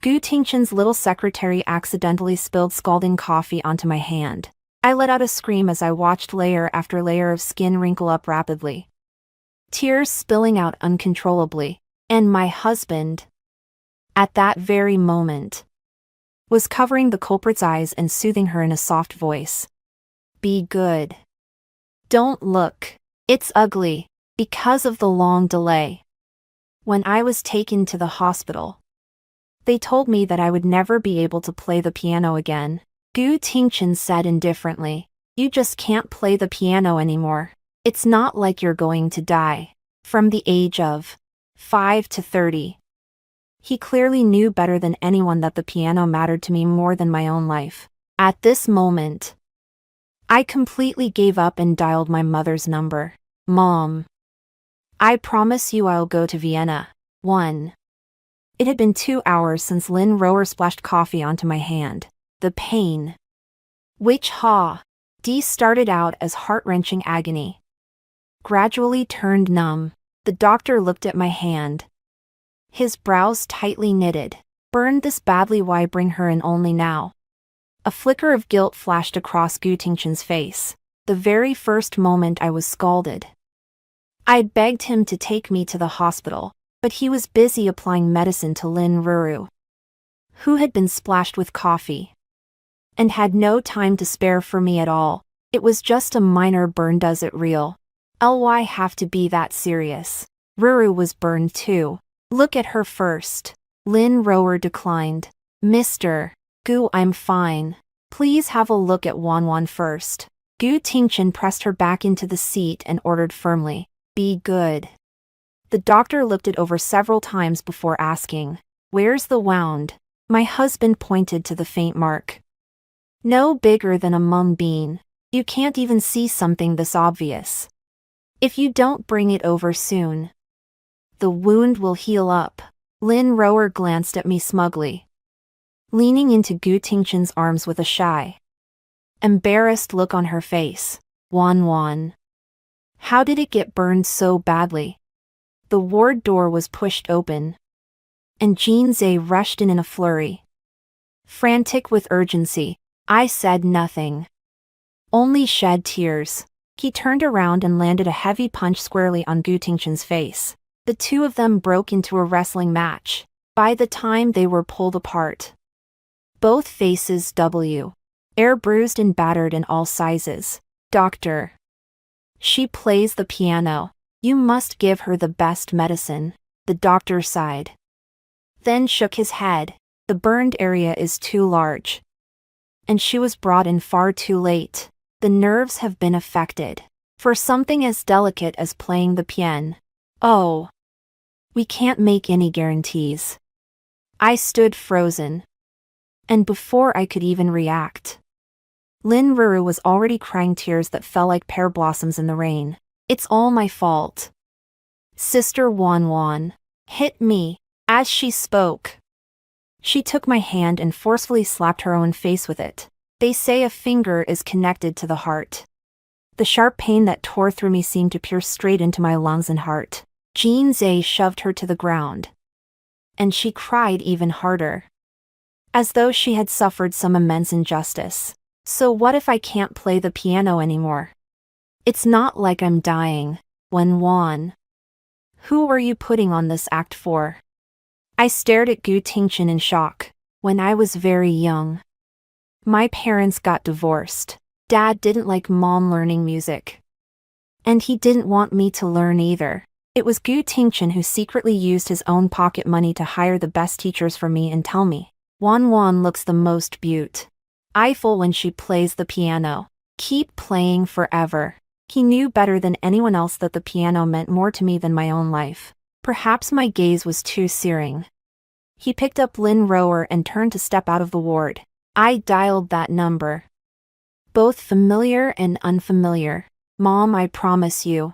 Gu Tingchen's little secretary accidentally spilled scalding coffee onto my hand. I let out a scream as I watched layer after layer of skin wrinkle up rapidly. Tears spilling out uncontrollably. And my husband, at that very moment, was covering the culprit's eyes and soothing her in a soft voice. Be good. Don't look. It's ugly, because of the long delay. When I was taken to the hospital, they told me that I would never be able to play the piano again. Gu Tingchen said indifferently, you just can't play the piano anymore. It's not like you're going to die. From the age of 5 to 30. He clearly knew better than anyone that the piano mattered to me more than my own life. At this moment, I completely gave up and dialed my mother's number. Mom, I promise you I'll go to Vienna. 1. It had been 2 hours since Lin Rower splashed coffee onto my hand. The pain, which started out as heart-wrenching agony, gradually turned numb. The doctor looked at my hand. His brows tightly knitted. Burned this badly, why bring her in only now? A flicker of guilt flashed across Gu Tingchen's face. The very first moment I was scalded. I'd begged him to take me to the hospital, but he was busy applying medicine to Lin Ruru, who had been splashed with coffee, and had no time to spare for me at all. It was just a minor burn. Does it real? Ly have to be that serious? Ruru was burned too. Look at her first. Lin Rower declined. Mr. Gu, I'm fine. Please have a look at Wan first. Gu Tingchen pressed her back into the seat and ordered firmly, be good. The doctor looked it over several times before asking, where's the wound? My husband pointed to the faint mark. No bigger than a mung bean. You can't even see something this obvious. If you don't bring it over soon, the wound will heal up. Lin Rower glanced at me smugly, leaning into Gu Tingchen's arms with a shy, embarrassed look on her face. Wan. How did it get burned so badly? The ward door was pushed open, and Jean Zhe rushed in a flurry. Frantic with urgency, I said nothing. Only shed tears. He turned around and landed a heavy punch squarely on Gu Tingchen's face. The two of them broke into a wrestling match. By the time they were pulled apart, both faces air bruised and battered in all sizes. Doctor, she plays the piano. You must give her the best medicine. The doctor sighed, then shook his head. The burned area is too large, and she was brought in far too late. The nerves have been affected. For something as delicate as playing the piano. Oh, we can't make any guarantees. I stood frozen, and before I could even react, Lin Ruru was already crying tears that fell like pear blossoms in the rain. It's all my fault. Sister Wan hit me. As she spoke, she took my hand and forcefully slapped her own face with it. They say a finger is connected to the heart. The sharp pain that tore through me seemed to pierce straight into my lungs and heart. Jean Zhe shoved her to the ground, and she cried even harder, as though she had suffered some immense injustice. So what if I can't play the piano anymore? It's not like I'm dying. Wan, who were you putting on this act for? I stared at Gu Tingchen in shock. When I was very young, my parents got divorced. Dad didn't like Mom learning music, and he didn't want me to learn either. It was Gu Tingchen who secretly used his own pocket money to hire the best teachers for me and tell me, Wan looks the most beautiful when she plays the piano. Keep playing forever. He knew better than anyone else that the piano meant more to me than my own life. Perhaps my gaze was too searing. He picked up Lin Rower and turned to step out of the ward. I dialed that number. Both familiar and unfamiliar. Mom, I promise you,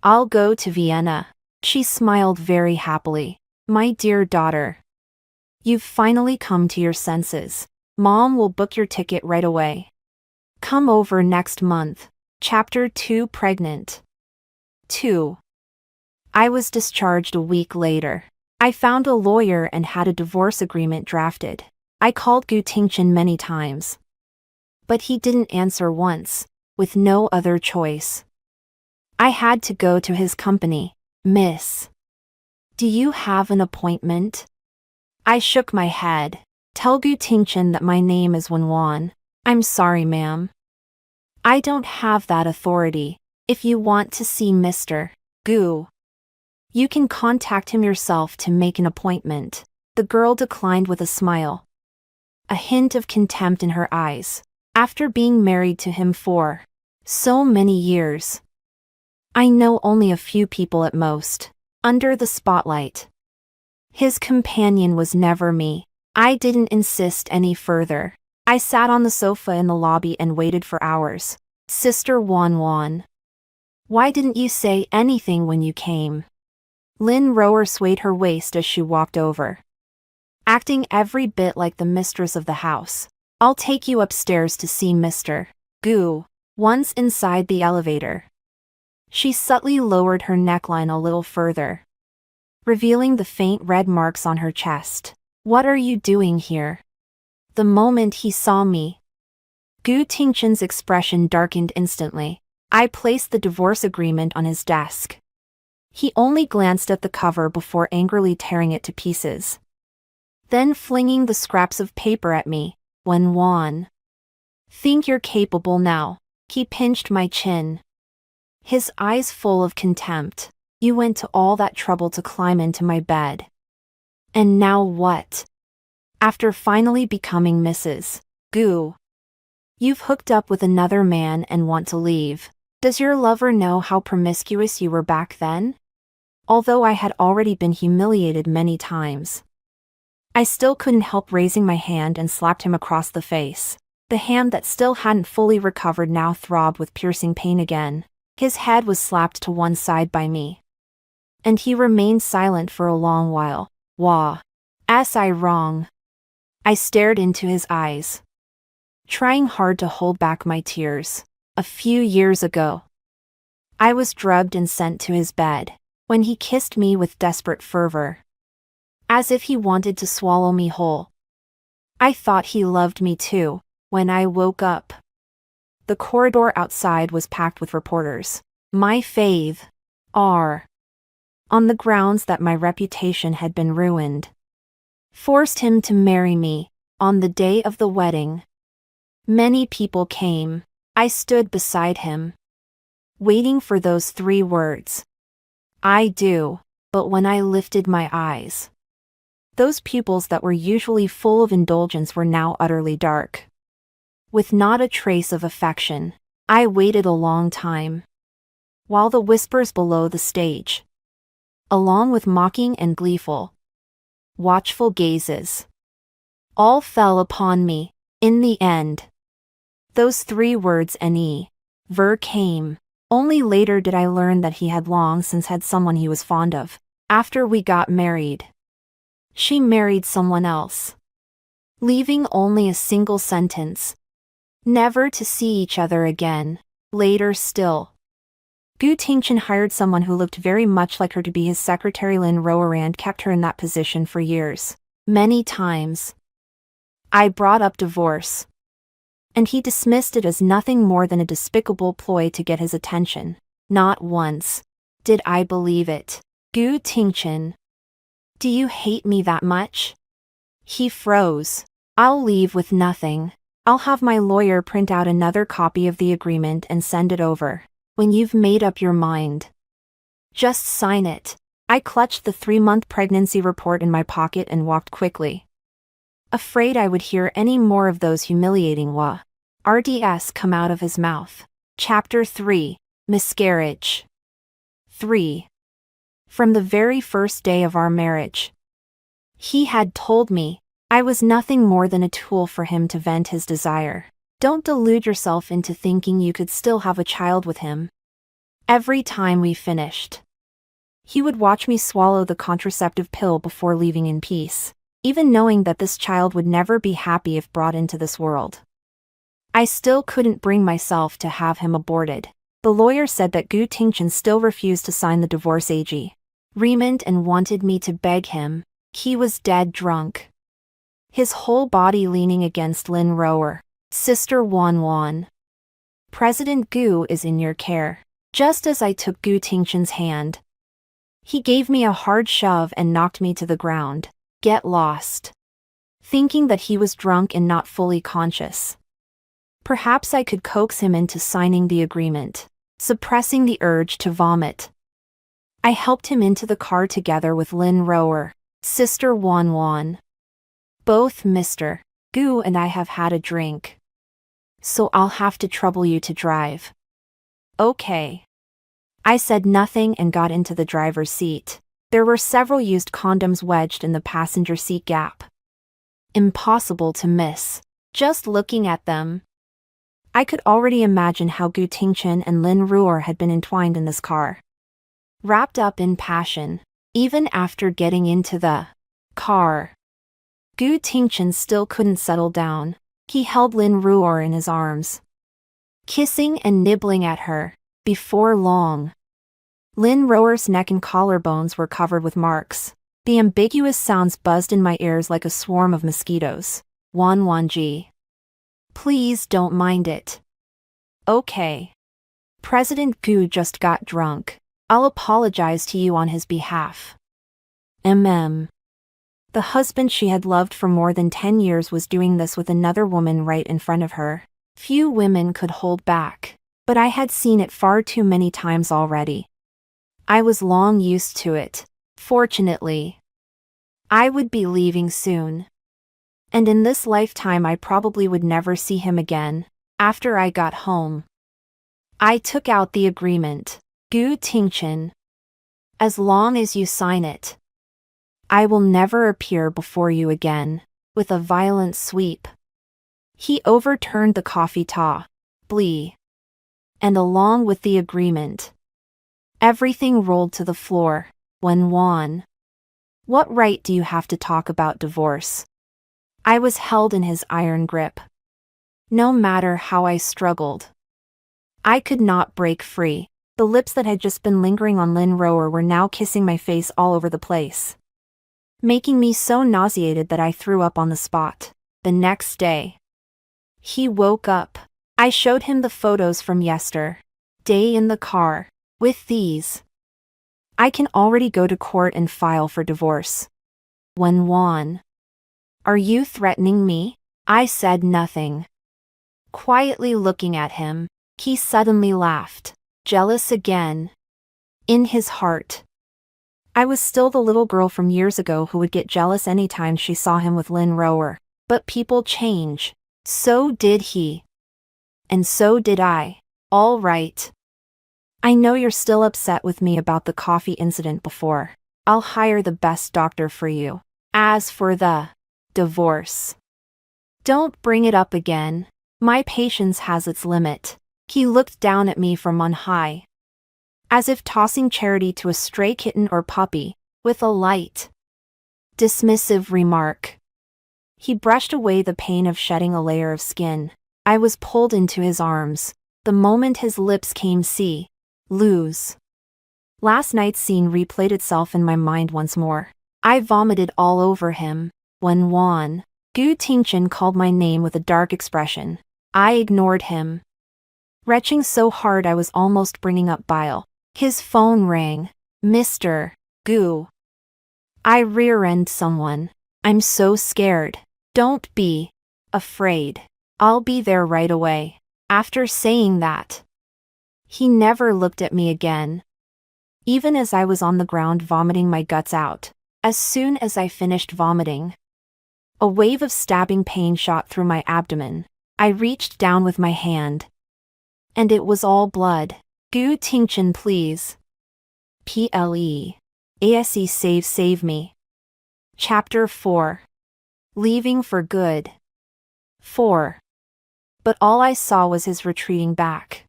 I'll go to Vienna. She smiled very happily. My dear daughter, you've finally come to your senses. Mom will book your ticket right away. Come over next month. Chapter 2, Pregnant. 2. I was discharged a week later. I found a lawyer and had a divorce agreement drafted. I called Gu Tingchen many times. But he didn't answer once, with no other choice. I had to go to his company. Miss, do you have an appointment? I shook my head. Tell Gu Tingchen that my name is Wenwan. I'm sorry, ma'am. I don't have that authority. If you want to see Mr. Gu, you can contact him yourself to make an appointment. The girl declined with a smile. A hint of contempt in her eyes. After being married to him for so many years, I know only a few people at most. Under the spotlight. His companion was never me. I didn't insist any further. I sat on the sofa in the lobby and waited for hours. Sister Wan, why didn't you say anything when you came? Lin Rower swayed her waist as she walked over, acting every bit like the mistress of the house. I'll take you upstairs to see Mr. Gu. Once inside the elevator, she subtly lowered her neckline a little further, revealing the faint red marks on her chest. What are you doing here? The moment he saw me, Gu Tingchen's expression darkened instantly. I placed the divorce agreement on his desk. He only glanced at the cover before angrily tearing it to pieces, then flinging the scraps of paper at me. Wenwan, think you're capable now? He pinched my chin, his eyes full of contempt. You went to all that trouble to climb into my bed. And now what? After finally becoming Mrs. Gu, you've hooked up with another man and want to leave. Does your lover know how promiscuous you were back then? Although I had already been humiliated many times, I still couldn't help raising my hand and slapped him across the face. The hand that still hadn't fully recovered now throbbed with piercing pain again. His head was slapped to one side by me, and he remained silent for a long while. Was I wrong? I stared into his eyes, trying hard to hold back my tears. A few years ago, I was drugged and sent to his bed, when he kissed me with desperate fervor, as if he wanted to swallow me whole. I thought he loved me too. When I woke up, the corridor outside was packed with reporters. My fave R, on the grounds that my reputation had been ruined, forced him to marry me. On the day of the wedding, many people came. I stood beside him, waiting for those 3 words. I do. But when I lifted my eyes, those pupils that were usually full of indulgence were now utterly dark, with not a trace of affection. I waited a long time, while the whispers below the stage, along with mocking and gleeful, watchful gazes, all fell upon me. In the end, those 3 words ver came. Only later did I learn that he had long since had someone he was fond of. After we got married, she married someone else, leaving only a single sentence: never to see each other again. Later still, Gu Tingchen hired someone who looked very much like her to be his secretary. Lin Rower and kept her in that position for years. Many times, I brought up divorce, and he dismissed it as nothing more than a despicable ploy to get his attention. Not once did I believe it. Gu Tingchen, do you hate me that much? He froze. I'll leave with nothing. I'll have my lawyer print out another copy of the agreement and send it over. When you've made up your mind, just sign it. I clutched the 3-month pregnancy report in my pocket and walked quickly, afraid I would hear any more of those humiliating RDS come out of his mouth. Chapter 3. Miscarriage. 3. From the very first day of our marriage, he had told me I was nothing more than a tool for him to vent his desire. Don't delude yourself into thinking you could still have a child with him. Every time we finished, he would watch me swallow the contraceptive pill before leaving in peace, even knowing that this child would never be happy if brought into this world. I still couldn't bring myself to have him aborted. The lawyer said that Gu Tingchen still refused to sign the divorce AG. Remand and wanted me to beg him. He was dead drunk. His whole body leaning against Lin Rower. Sister Wan Wan. President Gu is in your care. Just as I took Gu Tingchen's hand, he gave me a hard shove and knocked me to the ground. Get lost. Thinking that he was drunk and not fully conscious. Perhaps I could coax him into signing the agreement, suppressing the urge to vomit. I helped him into the car together with Lin Rower, Sister Wan Wan. Both Mr. Gu and I have had a drink. So I'll have to trouble you to drive. Okay. I said nothing and got into the driver's seat. There were several used condoms wedged in the passenger seat gap. Impossible to miss. Just looking at them, I could already imagine how Gu Tingchen and Lin Ruor had been entwined in this car. Wrapped up in passion, even after getting into the car. Gu Tingchen still couldn't settle down. He held Lin Ruor in his arms, kissing and nibbling at her. Before long, Lin Ruor's neck and collarbones were covered with marks. The ambiguous sounds buzzed in my ears like a swarm of mosquitoes. Wan Wan Ji. Please don't mind it. Okay. President Gu just got drunk. I'll apologize to you on his behalf. The husband she had loved for more than 10 years was doing this with another woman right in front of her. Few women could hold back, but I had seen it far too many times already. I was long used to it. Fortunately, I would be leaving soon. And in this lifetime I probably would never see him again. After I got home, I took out the agreement. Gu Tingchen. As long as you sign it, I will never appear before you again. With a violent sweep, he overturned the coffee ta. Blee. And along with the agreement, everything rolled to the floor. Wan Wan. What right do you have to talk about divorce? I was held in his iron grip. No matter how I struggled, I could not break free. The lips that had just been lingering on Lin Rower were now kissing my face all over the place, making me so nauseated that I threw up on the spot. The next day, he woke up. I showed him the photos from yesterday in the car. With these, I can already go to court and file for divorce. Wan Wan. Are you threatening me? I said nothing. Quietly looking at him, he suddenly laughed. Jealous again. In his heart, I was still the little girl from years ago who would get jealous anytime she saw him with Lin Rower. But people change. So did he. And so did I. All right. I know you're still upset with me about the coffee incident before. I'll hire the best doctor for you. As for the divorce, don't bring it up again. My patience has its limit. He looked down at me from on high, as if tossing charity to a stray kitten or puppy, with a light, dismissive remark. He brushed away the pain of shedding a layer of skin. I was pulled into his arms. The moment his lips came lose. Last night's scene replayed itself in my mind once more. I vomited all over him. Wan Wan. Gu Tingchen called my name with a dark expression. I ignored him, retching so hard I was almost bringing up bile. His phone rang. Mr. Gu. I rear-end someone. I'm so scared. Don't be afraid. I'll be there right away. After saying that, he never looked at me again. Even as I was on the ground vomiting my guts out. As soon as I finished vomiting, a wave of stabbing pain shot through my abdomen. I reached down with my hand, and it was all blood. Gu Tingchen, please. ASE save me. Chapter 4. Leaving for good. 4. But all I saw was his retreating back.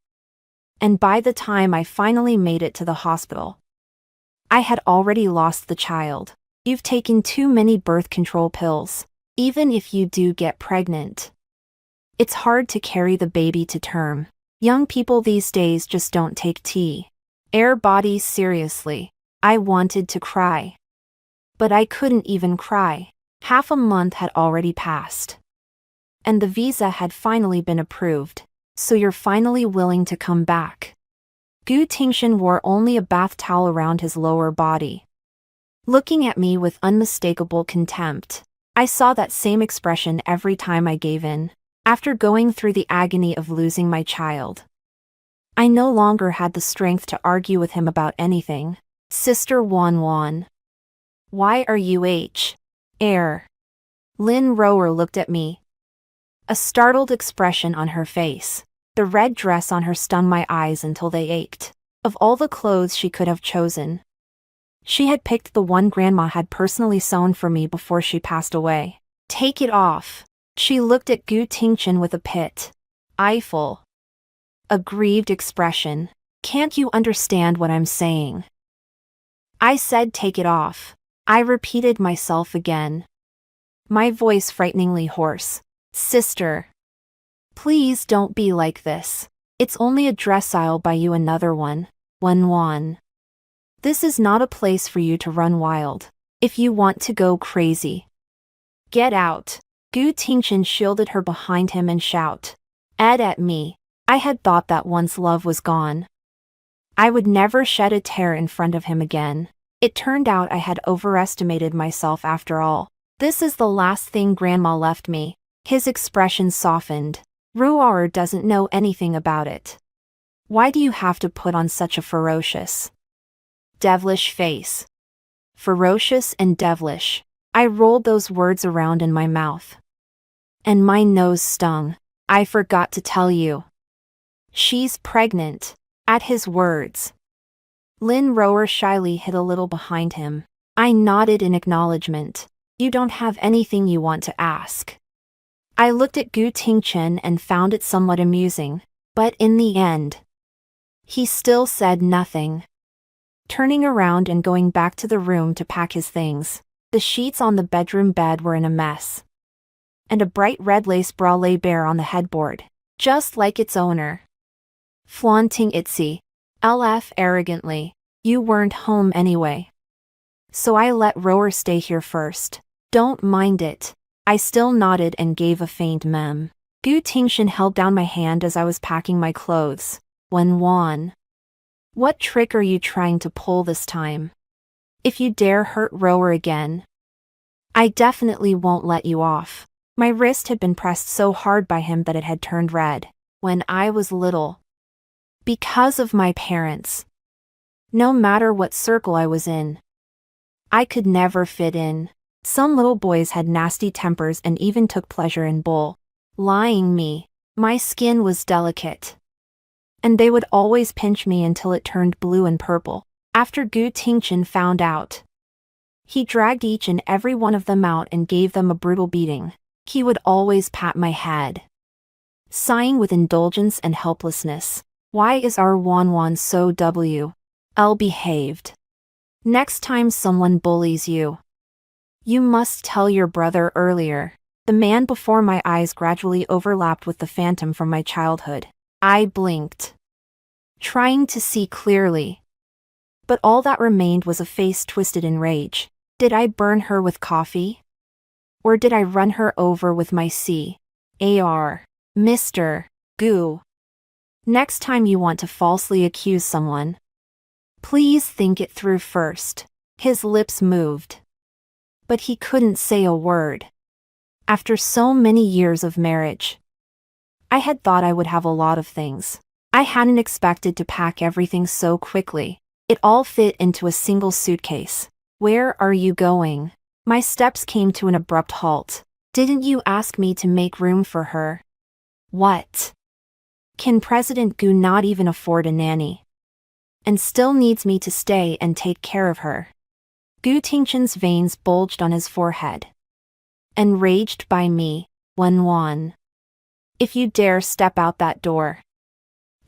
And by the time I finally made it to the hospital, I had already lost the child. You've taken too many birth control pills. Even if you do get pregnant, it's hard to carry the baby to term. Young people these days just don't take tea. Air bodies seriously. I wanted to cry. But I couldn't even cry. Half a month had already passed. And the visa had finally been approved. So you're finally willing to come back. Gu Tingshan wore only a bath towel around his lower body. Looking at me with unmistakable contempt. I saw that same expression every time I gave in. After going through the agony of losing my child. I no longer had the strength to argue with him about anything. Sister Wan Wan. Why are you Air? Lin Rower looked at me. A startled expression on her face. The red dress on her stung my eyes until they ached. Of all the clothes she could have chosen, she had picked the one Grandma had personally sewn for me before she passed away. Take it off. She looked at Gu Tingshan with a grieved expression. Can't you understand what I'm saying? I said take it off. I repeated myself again. My voice frighteningly hoarse. Sister. Please don't be like this. It's only a dress, I'll buy you another one. Wan. This is not a place for you to run wild. If you want to go crazy. Get out. Gu Tingshan shielded her behind him and shout. Ed at me. I had thought that once love was gone, I would never shed a tear in front of him again. It turned out I had overestimated myself after all. This is the last thing Grandma left me. His expression softened. Ruar doesn't know anything about it. Why do you have to put on such a ferocious, devilish face? Ferocious and devilish. I rolled those words around in my mouth. And my nose stung. I forgot to tell you. She's pregnant. At his words, Lin Rower shyly hid a little behind him. I nodded in acknowledgement. You don't have anything you want to ask. I looked at Gu Tingshan and found it somewhat amusing, but in the end, he still said nothing. Turning around and going back to the room to pack his things, the sheets on the bedroom bed were in a mess. And a bright red lace bra lay bare on the headboard, just like its owner. Flaunting itsy. LF arrogantly. You weren't home anyway. So I let Rower stay here first. Don't mind it. I still nodded and gave a faint mem. Gu Tingshan held down my hand as I was packing my clothes. Wan. What trick are you trying to pull this time? If you dare hurt Rower again, I definitely won't let you off. My wrist had been pressed so hard by him that it had turned red. When I was little. Because of my parents. No matter what circle I was in, I could never fit in. Some little boys had nasty tempers and even took pleasure in lying me. My skin was delicate. And they would always pinch me until it turned blue and purple. After Gu Tingshan found out, he dragged each and every one of them out and gave them a brutal beating. He would always pat my head, sighing with indulgence and helplessness. Why is our Wan so behaved? Next time someone bullies you, you must tell your brother earlier. The man before my eyes gradually overlapped with the phantom from my childhood. I blinked, trying to see clearly. But all that remained was a face twisted in rage. Did I burn her with coffee? Or did I run her over with my C.A.R. Mr. Gu? Next time you want to falsely accuse someone, please think it through first. His lips moved, but he couldn't say a word. After so many years of marriage, I had thought I would have a lot of things. I hadn't expected to pack everything so quickly. It all fit into a single suitcase. Where are you going? My steps came to an abrupt halt. Didn't you ask me to make room for her? What? Can President Gu not even afford a nanny? And still needs me to stay and take care of her? Gu Tingshan's veins bulged on his forehead. Enraged by me, Wan. If you dare step out that door,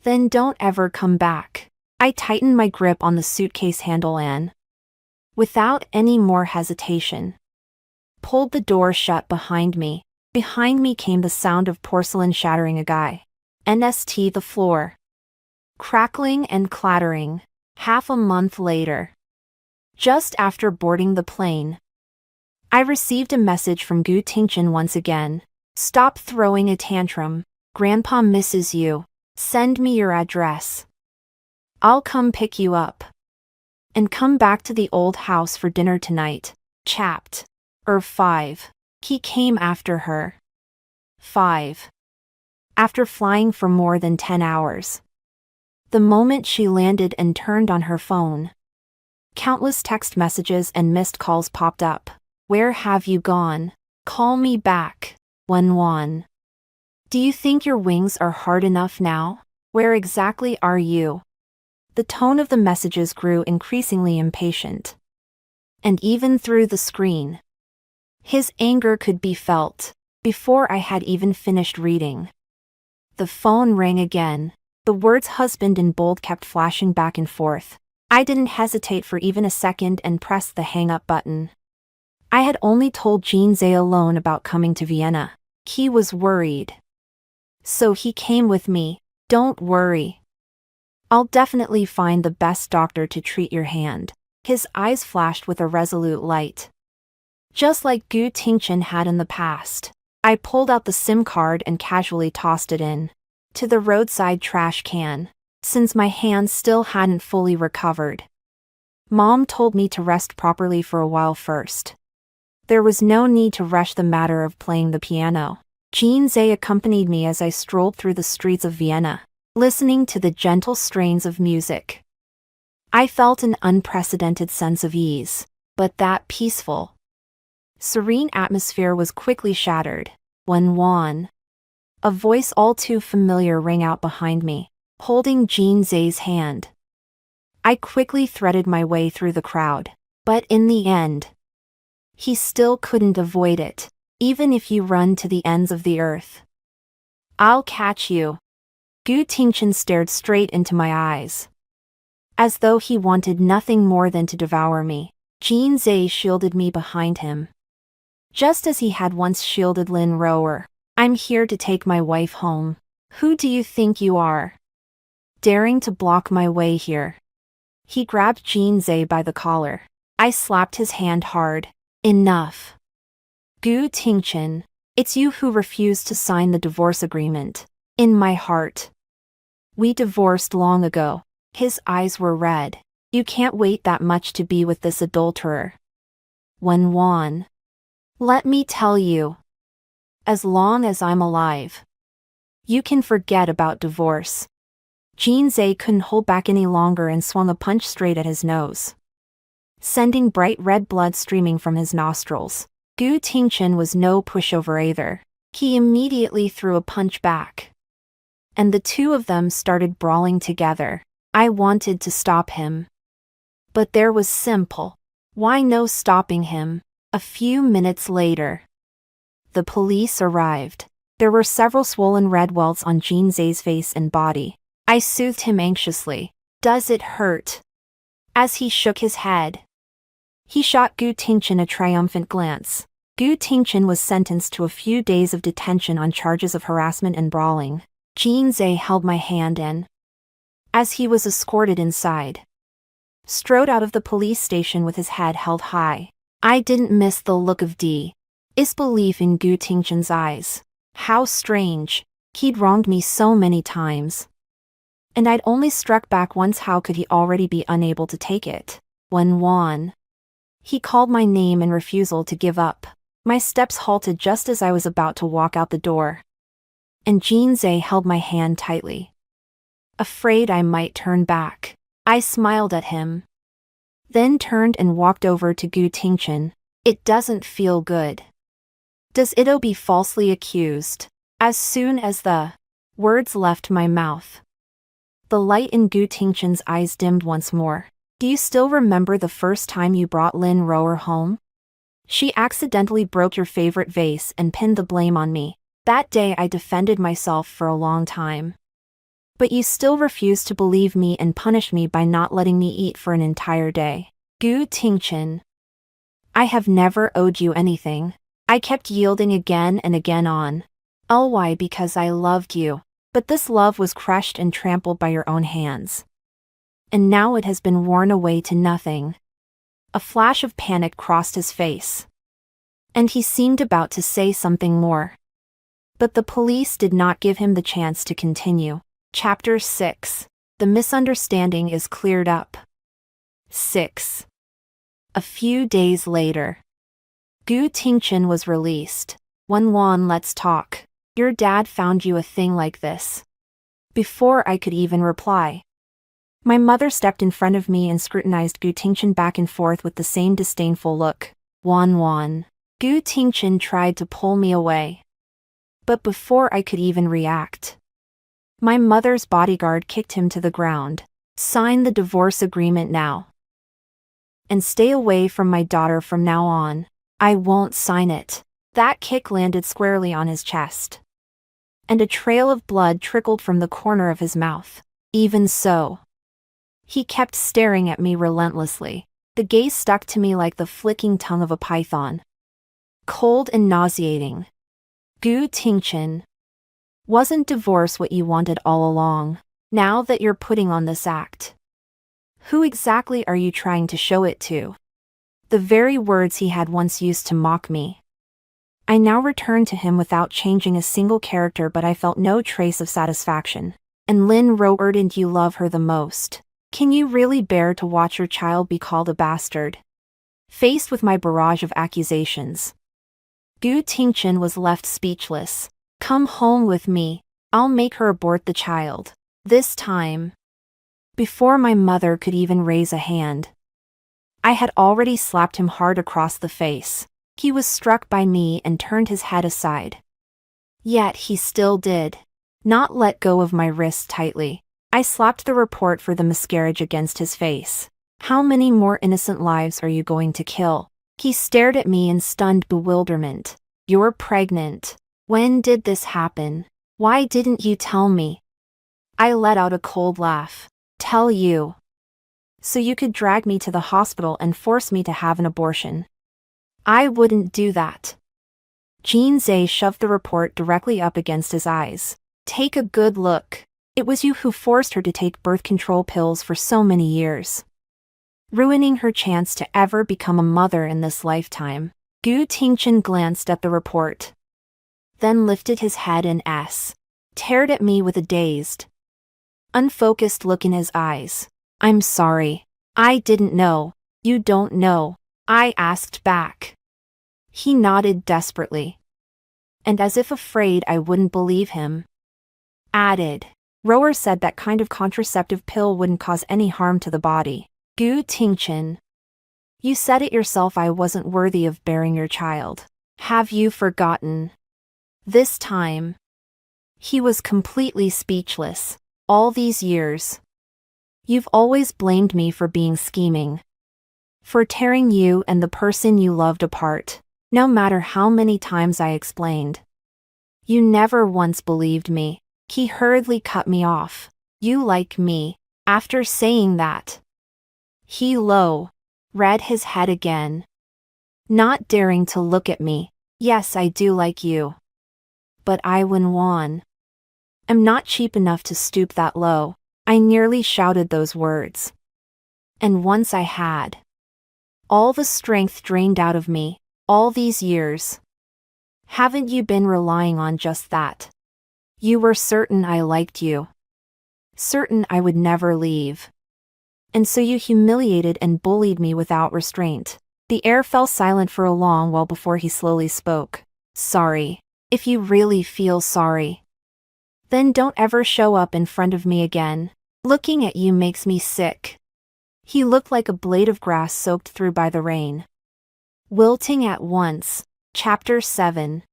then don't ever come back. I tightened my grip on the suitcase handle and, without any more hesitation, pulled the door shut behind me. Behind me came the sound of porcelain shattering against the floor. Crackling and clattering. Half a month later, Just after boarding the plane, I received a message from Gu Tingchen once again. Stop throwing a tantrum. Grandpa misses you. Send me your address. I'll come pick you up. And come back to the old house for dinner tonight. Chapped. 5. He came after her. 5. After flying for more than 10 hours. The moment she landed and turned on her phone, countless text messages and missed calls popped up. Where have you gone? Call me back. Wan. Do you think your wings are hard enough now? Where exactly are you? The tone of the messages grew increasingly impatient. And even through the screen, his anger could be felt. Before I had even finished reading, the phone rang again. The words husband in bold kept flashing back and forth. I didn't hesitate for even a second and pressed the hang-up button. I had only told Jean Zay alone about coming to Vienna. He was worried. So he came with me. Don't worry. I'll definitely find the best doctor to treat your hand. His eyes flashed with a resolute light. Just like Gu Tingchen had in the past. I pulled out the SIM card and casually tossed it in to the roadside trash can, since my hands still hadn't fully recovered. Mom told me to rest properly for a while first. There was no need to rush the matter of playing the piano. Jean Zay accompanied me as I strolled through the streets of Vienna, listening to the gentle strains of music. I felt an unprecedented sense of ease, but that peaceful, serene atmosphere was quickly shattered when a voice all too familiar rang out behind me, holding Jean Zay's hand. I quickly threaded my way through the crowd, but in the end, he still couldn't avoid it, even if you run to the ends of the earth. I'll catch you. Gu Tingchen stared straight into my eyes, as though he wanted nothing more than to devour me. Jean Zay shielded me behind him, just as he had once shielded Lin Rower. I'm here to take my wife home. Who do you think you are, daring to block my way here? He grabbed Jean Zay by the collar. I slapped his hand hard. Enough. Gu Tingchen, it's you who refused to sign the divorce agreement. In my heart, we divorced long ago. His eyes were red. You can't wait that much to be with this adulterer. Wan. Let me tell you. As long as I'm alive, you can forget about divorce. Jean Zay couldn't hold back any longer and swung a punch straight at his nose, sending bright red blood streaming from his nostrils. Gu Tingchen was no pushover either. He immediately threw a punch back, and the two of them started brawling together. I wanted to stop him, but there was simple. Why no stopping him? A few minutes later, the police arrived. There were several swollen red welts on Jean Zay's face and body. I soothed him anxiously. Does it hurt? As he shook his head, he shot Gu Tingchen a triumphant glance. Gu Tingchen was sentenced to a few days of detention on charges of harassment and brawling. Jean Zay held my hand and, as he was escorted inside, strode out of the police station with his head held high. I didn't miss the look of disbelief in Gu Tingchen's eyes. How strange. He'd wronged me so many times, and I'd only struck back once. How could he already be unable to take it? Wan. He called my name in refusal to give up. My steps halted just as I was about to walk out the door, and Jean Zay held my hand tightly, afraid I might turn back. I smiled at him, then turned and walked over to Gu Tingchen. It doesn't feel good, does it? Be falsely accused. As soon as the words left my mouth, the light in Gu Tingchen's eyes dimmed once more. Do you still remember the first time you brought Lin Rower home? She accidentally broke your favorite vase and pinned the blame on me. That day I defended myself for a long time, but you still refused to believe me and punished me by not letting me eat for an entire day. Gu Tingchen, I have never owed you anything. I kept yielding again and again on. Why? Because I loved you. But this love was crushed and trampled by your own hands. And now it has been worn away to nothing. A flash of panic crossed his face, and he seemed about to say something more. But the police did not give him the chance to continue. Chapter 6. The misunderstanding is cleared up. 6. A few days later. Gu Tingchen was released. Wan, let's talk. Your dad found you a thing like this. Before I could even reply, my mother stepped in front of me and scrutinized Gu Tingchen back and forth with the same disdainful look. Wan. Gu Tingchen tried to pull me away. But before I could even react, my mother's bodyguard kicked him to the ground. Sign the divorce agreement now. And stay away from my daughter from now on. I won't sign it. That kick landed squarely on his chest, and a trail of blood trickled from the corner of his mouth. Even so, he kept staring at me relentlessly. The gaze stuck to me like the flicking tongue of a python. Cold and nauseating. Gu Tingchen, wasn't divorce what you wanted all along? Now that you're putting on this act, who exactly are you trying to show it to? The very words he had once used to mock me. I now returned to him without changing a single character, but I felt no trace of satisfaction. And Lin Roer, didn't you love her the most? Can you really bear to watch your child be called a bastard? Faced with my barrage of accusations, Gu Tingchen was left speechless. Come home with me. I'll make her abort the child. This time, before my mother could even raise a hand, I had already slapped him hard across the face. He was struck by me and turned his head aside. Yet he still did not let go of my wrist tightly. I slapped the report for the miscarriage against his face. How many more innocent lives are you going to kill? He stared at me in stunned bewilderment. You're pregnant. When did this happen? Why didn't you tell me? I let out a cold laugh. Tell you? So you could drag me to the hospital and force me to have an abortion. I wouldn't do that. Jean Zhe shoved the report directly up against his eyes. Take a good look. It was you who forced her to take birth control pills for so many years, ruining her chance to ever become a mother in this lifetime. Gu Tingchen glanced at the report, then lifted his head and stared at me with a dazed, unfocused look in his eyes. I'm sorry. I didn't know. You don't know? I asked back. He nodded desperately, and as if afraid I wouldn't believe him, added, Roer said that kind of contraceptive pill wouldn't cause any harm to the body. Gu Tingchen, you said it yourself, I wasn't worthy of bearing your child. Have you forgotten? This time, he was completely speechless. All these years, you've always blamed me for being scheming, for tearing you and the person you loved apart. No matter how many times I explained, you never once believed me. He hurriedly cut me off. You like me. After saying that, he read his head again, not daring to look at me. Yes, I do like you. But I, Wan, am not cheap enough to stoop that low. I nearly shouted those words. And once I had all the strength drained out of me, all these years. Haven't you been relying on just that? You were certain I liked you, certain I would never leave. And so you humiliated and bullied me without restraint. The air fell silent for a long while before he slowly spoke. Sorry. If you really feel sorry, then don't ever show up in front of me again. Looking at you makes me sick. He looked like a blade of grass soaked through by the rain, wilting at once. Chapter 7.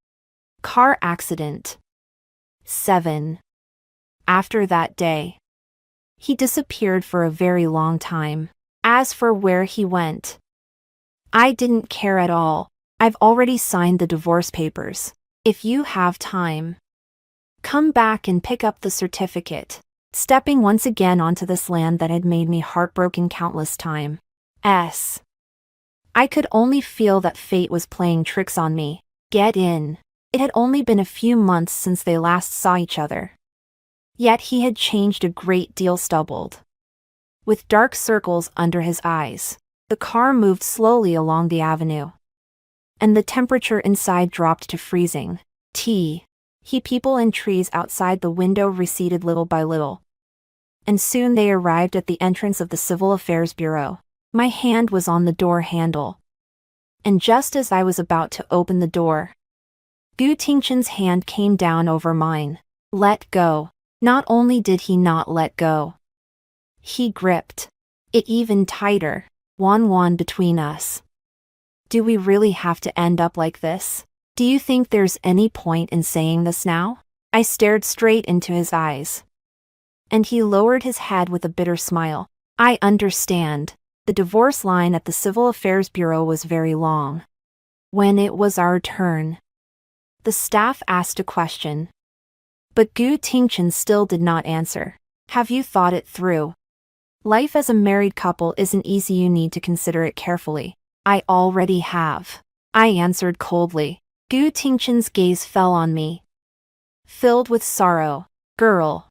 Car accident. 7. After that day, he disappeared for a very long time. As for where he went, I didn't care at all. I've already signed the divorce papers. If you have time, come back and pick up the certificate. Stepping once again onto this land that had made me heartbroken countless times. I could only feel that fate was playing tricks on me. Get in. It had only been a few months since they last saw each other. Yet he had changed a great deal, stubbled, with dark circles under his eyes, The car moved slowly along the avenue, and the temperature inside dropped to freezing. People and trees outside the window receded little by little, and soon they arrived at the entrance of the Civil Affairs Bureau. My hand was on the door handle, and just as I was about to open the door, Gu Tingchen's hand came down over mine. Let go. Not only did he not let go, he gripped it even tighter. Wan between us. Do we really have to end up like this? Do you think there's any point in saying this now? I stared straight into his eyes, and he lowered his head with a bitter smile. I understand. The divorce line at the Civil Affairs Bureau was very long. When it was our turn, the staff asked a question, but Gu Tingchen still did not answer. Have you thought it through? Life as a married couple isn't easy. You need to consider it carefully. I already have, I answered coldly. Gu Tingchen's gaze fell on me, filled with sorrow. Girl,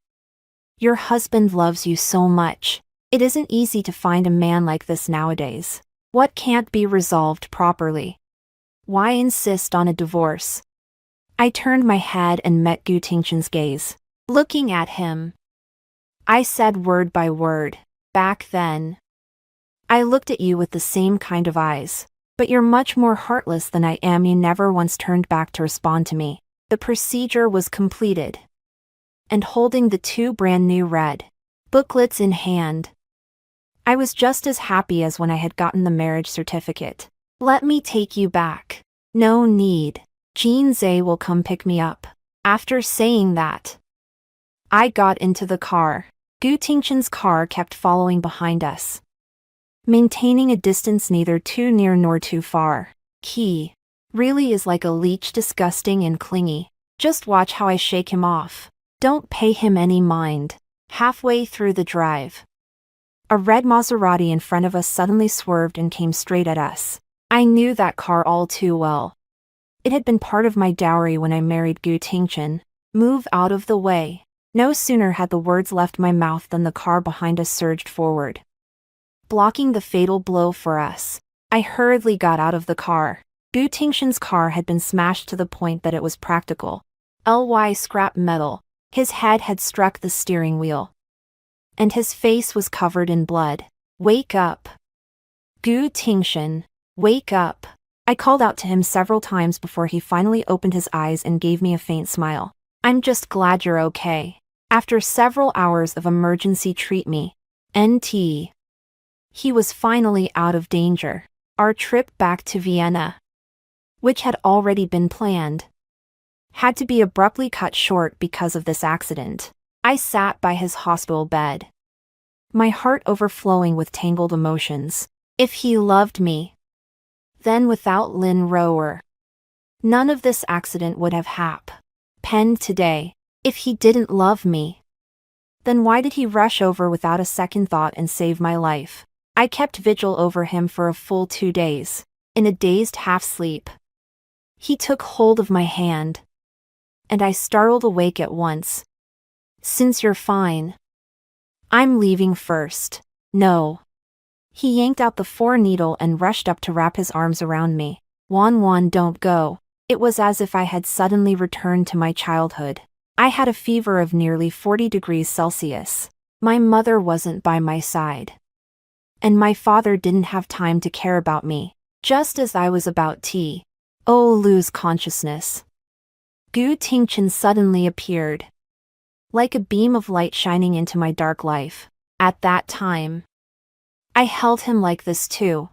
your husband loves you so much. It isn't easy to find a man like this nowadays. What can't be resolved properly? Why insist on a divorce? I turned my head and met Gu Tingchen's gaze. Looking at him, I said word by word, back then, I looked at you with the same kind of eyes. But you're much more heartless than I am. You never once turned back to respond to me. The procedure was completed, and holding the 2 brand new red booklets in hand, I was just as happy as when I had gotten the marriage certificate. Let me take you back. No need. Jean Zhe will come pick me up. After saying that, I got into the car. Gu Tingchen's car kept following behind us, maintaining a distance neither too near nor too far. He really is like a leech, disgusting and clingy. Just watch how I shake him off. Don't pay him any mind. Halfway through the drive, a red Maserati in front of us suddenly swerved and came straight at us. I knew that car all too well. It had been part of my dowry when I married Gu Tingchen. Move out of the way. No sooner had the words left my mouth than the car behind us surged forward, blocking the fatal blow for us. I hurriedly got out of the car. Gu Tingchen's car had been smashed to the point that it was practical scrap metal. His head had struck the steering wheel, and his face was covered in blood. Wake up. Gu Tingchen, wake up. I called out to him several times before he finally opened his eyes and gave me a faint smile. I'm just glad you're okay. After several hours of emergency treatment, NT, he was finally out of danger. Our trip back to Vienna, which had already been planned, had to be abruptly cut short because of this accident. I sat by his hospital bed, my heart overflowing with tangled emotions. If he loved me, then without Lin Rower, none of this accident would have happened today. If he didn't love me, then why did he rush over without a second thought and save my life? I kept vigil over him for a full 2 days. In a dazed half-sleep, he took hold of my hand, and I startled awake at once. Since you're fine, I'm leaving first. No. He yanked out the 4-needle and rushed up to wrap his arms around me. Wan, don't go. It was as if I had suddenly returned to my childhood. I had a fever of nearly 40 degrees Celsius. My mother wasn't by my side, and my father didn't have time to care about me. Just as I was about to lose consciousness, Gu Tingchen suddenly appeared, like a beam of light shining into my dark life. At that time, I held him like this too,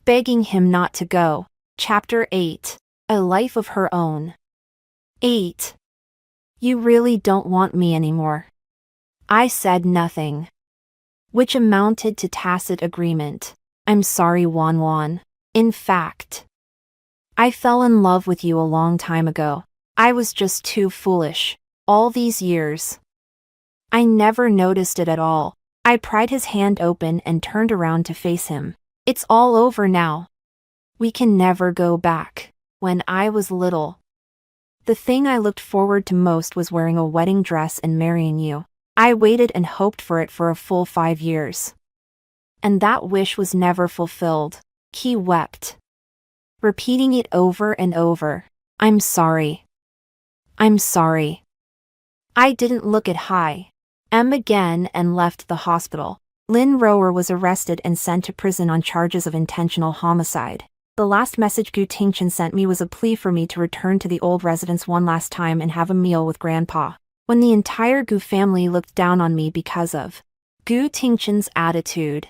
begging him not to go. Chapter 8. A Life of Her Own. 8. You really don't want me anymore. I said nothing, which amounted to tacit agreement. I'm sorry, Wan. In fact, I fell in love with you a long time ago. I was just too foolish. All these years, I never noticed it at all. I pried his hand open and turned around to face him. It's all over now. We can never go back. When I was little, the thing I looked forward to most was wearing a wedding dress and marrying you. I waited and hoped for it for a full 5 years. And that wish was never fulfilled. He wept, repeating it over and over. I'm sorry. I'm sorry. I didn't look at high. Again and left the hospital. Lynn Rower was arrested and sent to prison on charges of intentional homicide. The last message Gu Tingchen sent me was a plea for me to return to the old residence one last time and have a meal with Grandpa. When the entire Gu family looked down on me because of Gu Tingchen's attitude.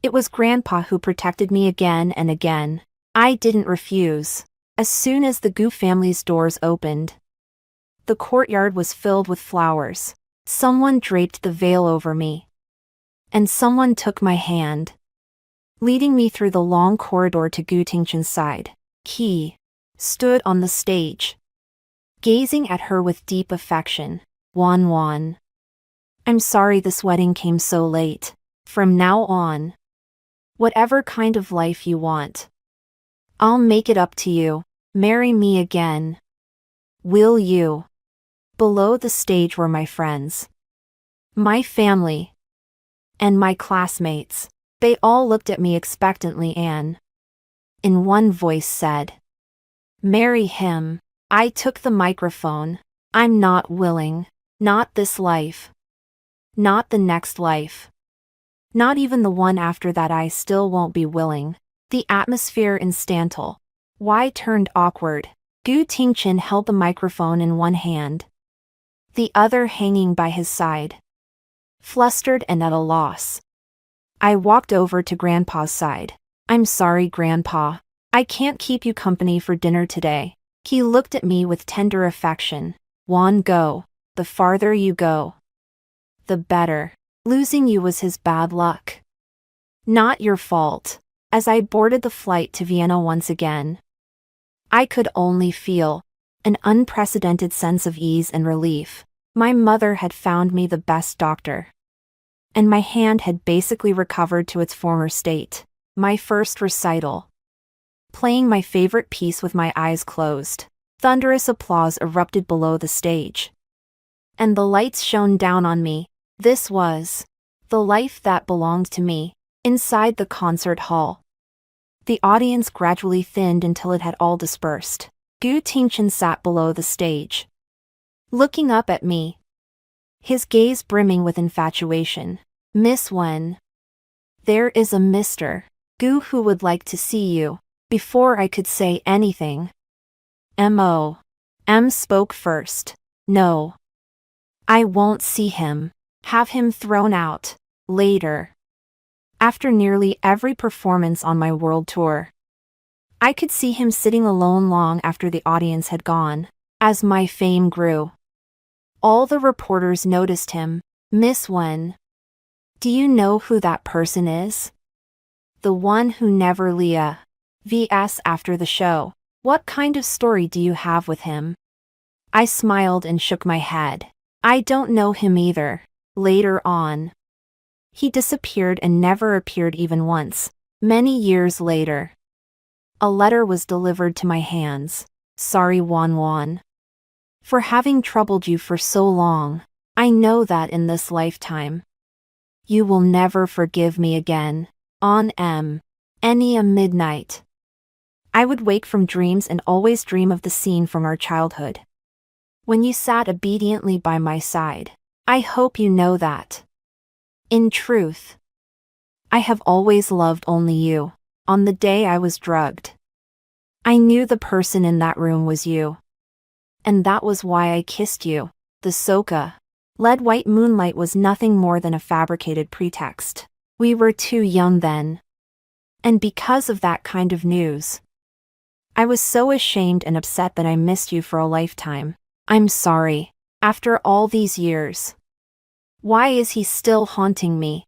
It was Grandpa who protected me again and again. I didn't refuse. As soon as the Gu family's doors opened, the courtyard was filled with flowers. Someone draped the veil over me. And someone took my hand, leading me through the long corridor to Gu Tingchen's side. He stood on the stage, gazing at her with deep affection. Wan Wan. I'm sorry this wedding came so late. From now on, whatever kind of life you want, I'll make it up to you. Marry me again. Will you? Below the stage were my friends, my family, and my classmates. They all looked at me expectantly and, in one voice, said, marry him. I took the microphone. I'm not willing. Not this life. Not the next life. Not even the one after that. I still won't be willing. The atmosphere in Stantle Y turned awkward. Gu Tingchen held the microphone in one hand, the other hanging by his side. Flustered and at a loss, I walked over to Grandpa's side. I'm sorry, Grandpa. I can't keep you company for dinner today. He looked at me with tender affection. Wan go. The farther you go, the better. Losing you was his bad luck. Not your fault. As I boarded the flight to Vienna once again, I could only feel an unprecedented sense of ease and relief. My mother had found me the best doctor, and my hand had basically recovered to its former state. My first recital. Playing my favorite piece with my eyes closed. Thunderous applause erupted below the stage, and the lights shone down on me. This was the life that belonged to me. Inside the concert hall, the audience gradually thinned until it had all dispersed. Gu Tingchen sat below the stage, looking up at me, his gaze brimming with infatuation. Miss Wen. There is a Mr. Gu who would like to see you. Before I could say anything, M spoke first. No. I won't see him. Have him thrown out. Later. After nearly every performance on my world tour, I could see him sitting alone long after the audience had gone. As my fame grew, all the reporters noticed him. Miss Wen. Do you know who that person is? The one who never Leah. vs after the show. What kind of story do you have with him? I smiled and shook my head. I don't know him either. Later on, he disappeared and never appeared even once. Many years later, a letter was delivered to my hands. Sorry, Wan Wan, for having troubled you for so long. I know that in this lifetime, you will never forgive me again. On any midnight, I would wake from dreams and always dream of the scene from our childhood, when you sat obediently by my side. I hope you know that. In truth, I have always loved only you. On the day I was drugged, I knew the person in that room was you. And that was why I kissed you. The Soka lead white moonlight was nothing more than a fabricated pretext. We were too young then. And because of that kind of news, I was so ashamed and upset that I missed you for a lifetime. I'm sorry. After all these years, why is he still haunting me?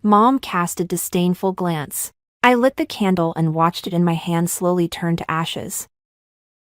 Mom cast a disdainful glance. I lit the candle and watched it in my hand slowly turn to ashes.